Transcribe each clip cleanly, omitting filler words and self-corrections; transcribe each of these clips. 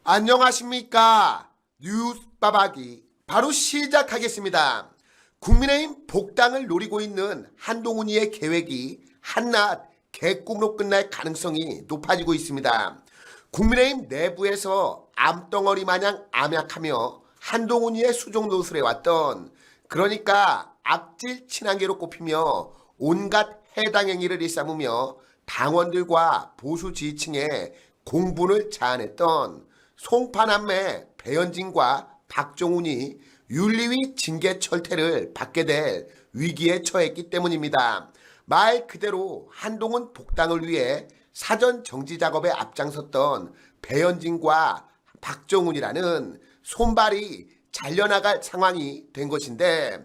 안녕하십니까. 뉴스 빠박이 바로 시작하겠습니다. 국민의힘 복당을 노리고 있는 한동훈이의 계획이 한낱 개꿈으로 끝날 가능성이 높아지고 있습니다. 국민의힘 내부에서 암덩어리 마냥 암약하며 한동훈이의 수종 노릇을 해왔던, 그러니까 악질 친한계로 꼽히며 온갖 해당 행위를 일삼으며 당원들과 보수 지지층의 공분을 자아냈던 송파남매 배현진과 박종훈이 윤리위 징계 철퇴를 받게 될 위기에 처했기 때문입니다. 말 그대로 한동훈 복당을 위해 사전 정지 작업에 앞장섰던 배현진과 박종훈이라는 손발이 잘려나갈 상황이 된 것인데,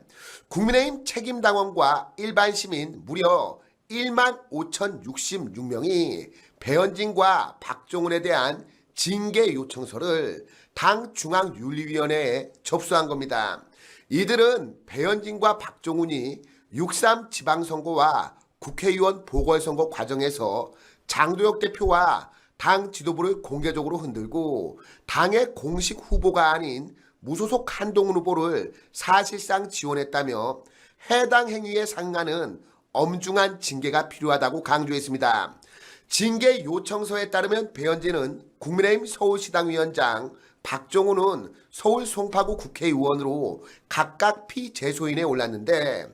국민의힘 책임당원과 일반 시민 무려 15,066명이 배현진과 박종훈에 대한 징계 요청서를 당 중앙윤리위원회에 접수한 겁니다. 이들은 배현진과 박종훈이 6.3 지방선거와 국회의원 보궐선거 과정에서 장도혁 대표와 당 지도부를 공개적으로 흔들고 당의 공식 후보가 아닌 무소속 한동훈 후보를 사실상 지원했다며 해당 행위에 상응하는 엄중한 징계가 필요하다고 강조했습니다. 징계 요청서에 따르면 배현진은 국민의힘 서울시당 위원장, 박종훈은 서울 송파구 국회의원으로 각각 피재소인에 올랐는데,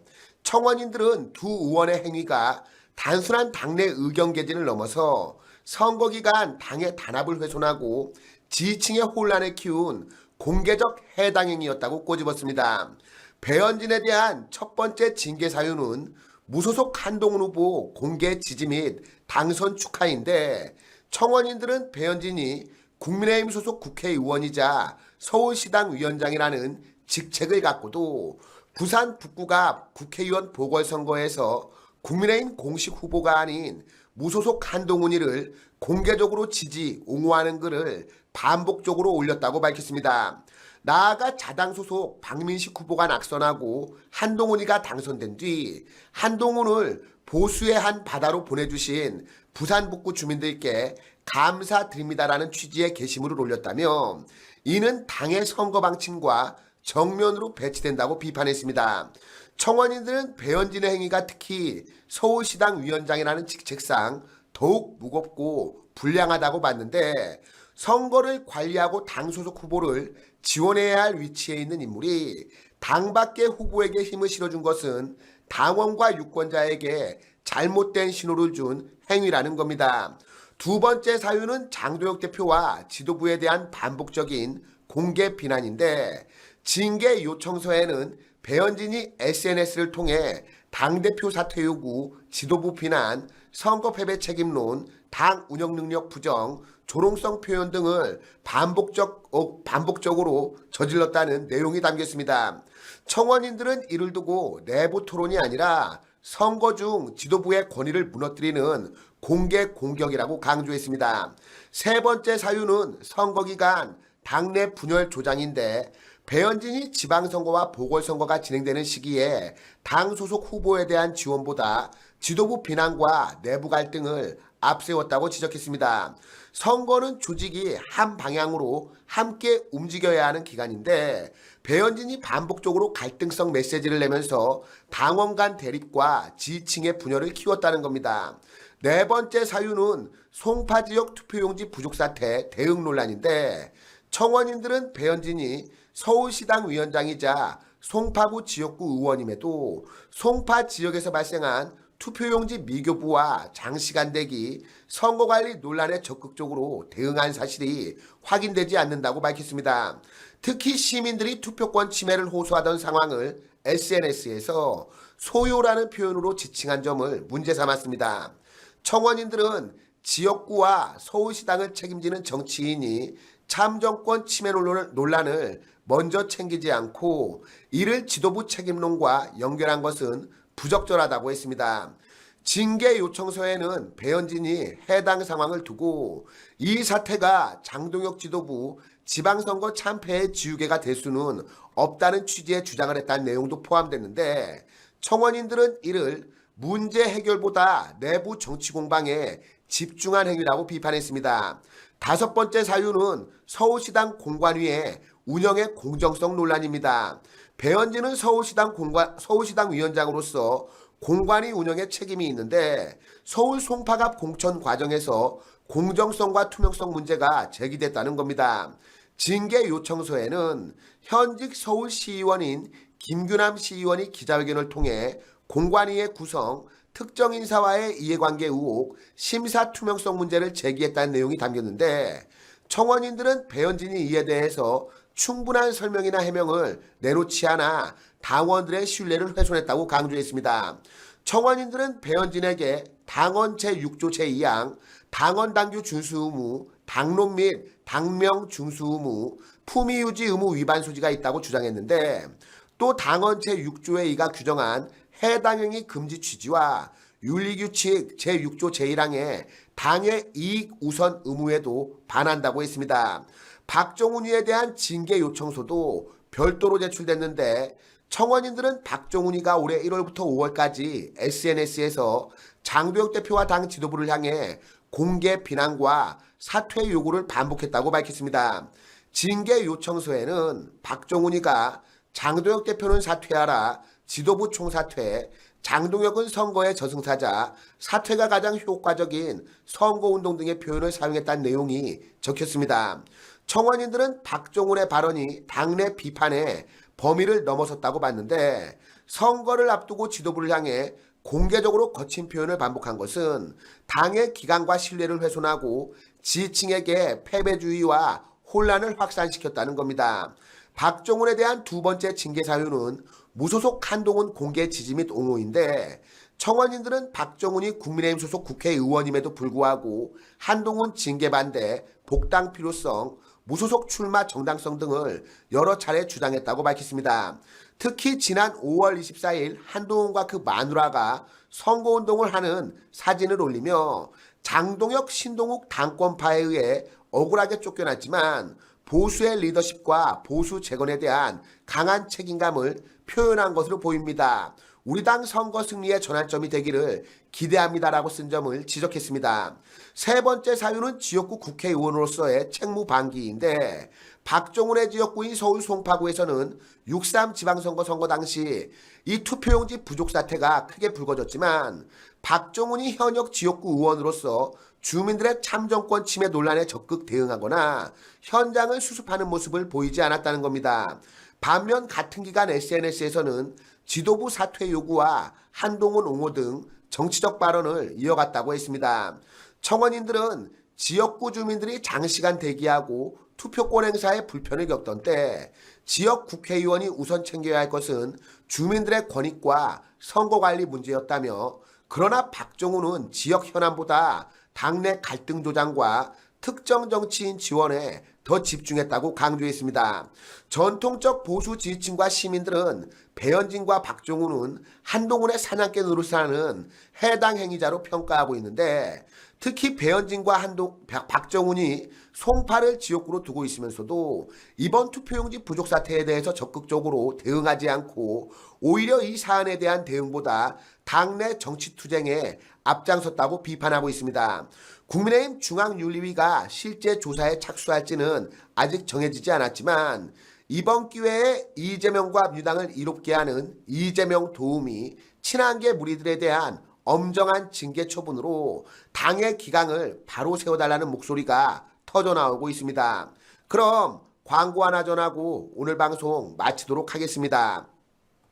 청원인들은 두 의원의 행위가 단순한 당내 의견 개진을 넘어서 선거 기간 당의 단합을 훼손하고 지지층의 혼란을 키운 공개적 해당 행위였다고 꼬집었습니다. 배현진에 대한 첫 번째 징계 사유는 무소속 한동훈 후보 공개 지지 및 당선 축하인데, 청원인들은 배현진이 국민의힘 소속 국회의원이자 서울시당 위원장이라는 직책을 갖고도 부산 북구가 국회의원 보궐선거에서 국민의힘 공식 후보가 아닌 무소속 한동훈이를 공개적으로 지지, 옹호하는 글을 반복적으로 올렸다고 밝혔습니다. 나아가 자당 소속 박민식 후보가 낙선하고 한동훈이가 당선된 뒤 한동훈을 보수의 한 바다로 보내주신 부산 북구 주민들께 감사드립니다라는 취지의 게시물을 올렸다며, 이는 당의 선거 방침과 정면으로 배치된다고 비판했습니다. 청원인들은 배현진의 행위가 특히 서울시당 위원장이라는 직책상 더욱 무겁고 불량하다고 봤는데, 선거를 관리하고 당 소속 후보를 지원해야 할 위치에 있는 인물이 당 밖의 후보에게 힘을 실어준 것은 당원과 유권자에게 잘못된 신호를 준 행위라는 겁니다. 두 번째 사유는 장도혁 대표와 지도부에 대한 반복적인 공개 비난인데, 징계 요청서에는 배현진이 SNS를 통해 당대표 사퇴 요구, 지도부 비난, 선거 패배 책임론, 당 운영 능력 부정, 조롱성 표현 등을 반복적으로 저질렀다는 내용이 담겨 있습니다. 청원인들은 이를 두고 내부 토론이 아니라 선거 중 지도부의 권위를 무너뜨리는 공개 공격이라고 강조했습니다. 세 번째 사유는 선거 기간 당내 분열 조장인데, 배현진이 지방선거와 보궐선거가 진행되는 시기에 당 소속 후보에 대한 지원보다 지도부 비난과 내부 갈등을 앞세웠다고 지적했습니다. 선거는 조직이 한 방향으로 함께 움직여야 하는 기간인데, 배현진이 반복적으로 갈등성 메시지를 내면서 당원 간 대립과 지지층의 분열을 키웠다는 겁니다. 네 번째 사유는 송파 지역 투표용지 부족 사태 대응 논란인데, 청원인들은 배현진이 서울시당 위원장이자 송파구 지역구 의원임에도 송파 지역에서 발생한 투표용지 미교부와 장시간 대기, 선거관리 논란에 적극적으로 대응한 사실이 확인되지 않는다고 밝혔습니다. 특히 시민들이 투표권 침해를 호소하던 상황을 SNS에서 소요라는 표현으로 지칭한 점을 문제 삼았습니다. 청원인들은 지역구와 서울시당을 책임지는 정치인이 참정권 침해 논란을 먼저 챙기지 않고 이를 지도부 책임론과 연결한 것은 부적절하다고 했습니다. 징계 요청서에는 배현진이 해당 상황을 두고 이 사태가 장동혁 지도부 지방선거 참패의 지우개가 될 수는 없다는 취지의 주장을 했다는 내용도 포함됐는데, 청원인들은 이를 문제 해결보다 내부 정치 공방에 집중한 행위라고 비판했습니다. 다섯 번째 사유는 서울시당 공관위의 운영의 공정성 논란입니다. 배현진은 서울시당 위원장으로서 공관위 운영에 책임이 있는데 서울 송파갑 공천 과정에서 공정성과 투명성 문제가 제기됐다는 겁니다. 징계 요청서에는 현직 서울시의원인 김규남 시의원이 기자회견을 통해 공관위의 구성, 특정 인사와의 이해관계 의혹, 심사 투명성 문제를 제기했다는 내용이 담겼는데 청원인들은 배현진이 이에 대해서 충분한 설명이나 해명을 내놓지 않아 당원들의 신뢰를 훼손했다고 강조했습니다. 청원인들은 배현진에게 당원 제6조 제2항, 당원 당규 준수 의무, 당론 및 당명 준수 의무, 품위 유지 의무 위반 소지가 있다고 주장했는데 또 당원 제6조의 2가 규정한 해당 행위 금지 취지와 윤리규칙 제6조 제1항의 당의 이익 우선 의무에도 반한다고 했습니다. 박종훈위에 대한 징계 요청서도 별도로 제출됐는데 청원인들은 박종훈위가 올해 1월부터 5월까지 SNS에서 장도혁 대표와 당 지도부를 향해 공개 비난과 사퇴 요구를 반복했다고 밝혔습니다. 징계 요청서에는 박종훈위가 장도혁 대표는 사퇴하라, 지도부 총사퇴, 장동혁은 선거의 저승사자, 사퇴가 가장 효과적인 선거운동 등의 표현을 사용했다는 내용이 적혔습니다. 청원인들은 박종훈의 발언이 당내 비판의 범위를 넘어섰다고 봤는데 선거를 앞두고 지도부를 향해 공개적으로 거친 표현을 반복한 것은 당의 기강과 신뢰를 훼손하고 지지층에게 패배주의와 혼란을 확산시켰다는 겁니다. 박종훈에 대한 두 번째 징계 사유는 무소속 한동훈 공개 지지 및 옹호인데 청원인들은 박종훈이 국민의힘 소속 국회의원임에도 불구하고 한동훈 징계 반대, 복당 필요성, 무소속 출마 정당성 등을 여러 차례 주장했다고 밝혔습니다. 특히 지난 5월 24일 한동훈과 그 마누라가 선거운동을 하는 사진을 올리며 장동혁, 신동욱 당권파에 의해 억울하게 쫓겨났지만 보수의 리더십과 보수 재건에 대한 강한 책임감을 표현한 것으로 보입니다. 우리 당 선거 승리의 전환점이 되기를 기대합니다라고 쓴 점을 지적했습니다. 세 번째 사유는 지역구 국회의원으로서의 책무 방기인데 박종훈의 지역구인 서울 송파구에서는 6.3 지방선거 선거 당시 이 투표용지 부족 사태가 크게 불거졌지만 박종훈이 현역 지역구 의원으로서 주민들의 참정권 침해 논란에 적극 대응하거나 현장을 수습하는 모습을 보이지 않았다는 겁니다. 반면 같은 기간 SNS에서는 지도부 사퇴 요구와 한동훈 옹호 등 정치적 발언을 이어갔다고 했습니다. 청원인들은 지역구 주민들이 장시간 대기하고 투표권 행사에 불편을 겪던 때 지역 국회의원이 우선 챙겨야 할 것은 주민들의 권익과 선거관리 문제였다며 그러나 박종훈은 지역 현안보다 당내 갈등 조장과 특정 정치인 지원에 더 집중했다고 강조했습니다. 전통적 보수 지지층과 시민들은 배현진과 박종훈은 한동훈의 사냥개 노릇을 하는 해당 행위자로 평가하고 있는데 특히 배현진과 박종훈이 송파를 지역구로 두고 있으면서도 이번 투표용지 부족 사태에 대해서 적극적으로 대응하지 않고 오히려 이 사안에 대한 대응보다 당내 정치투쟁에 앞장섰다고 비판하고 있습니다. 국민의힘 중앙윤리위가 실제 조사에 착수할지는 아직 정해지지 않았지만 이번 기회에 이재명과 민주당을 이롭게 하는 이재명 도움이 친한계 무리들에 대한 엄정한 징계 처분으로 당의 기강을 바로 세워달라는 목소리가 터져나오고 있습니다. 그럼 광고 하나 전하고 오늘 방송 마치도록 하겠습니다.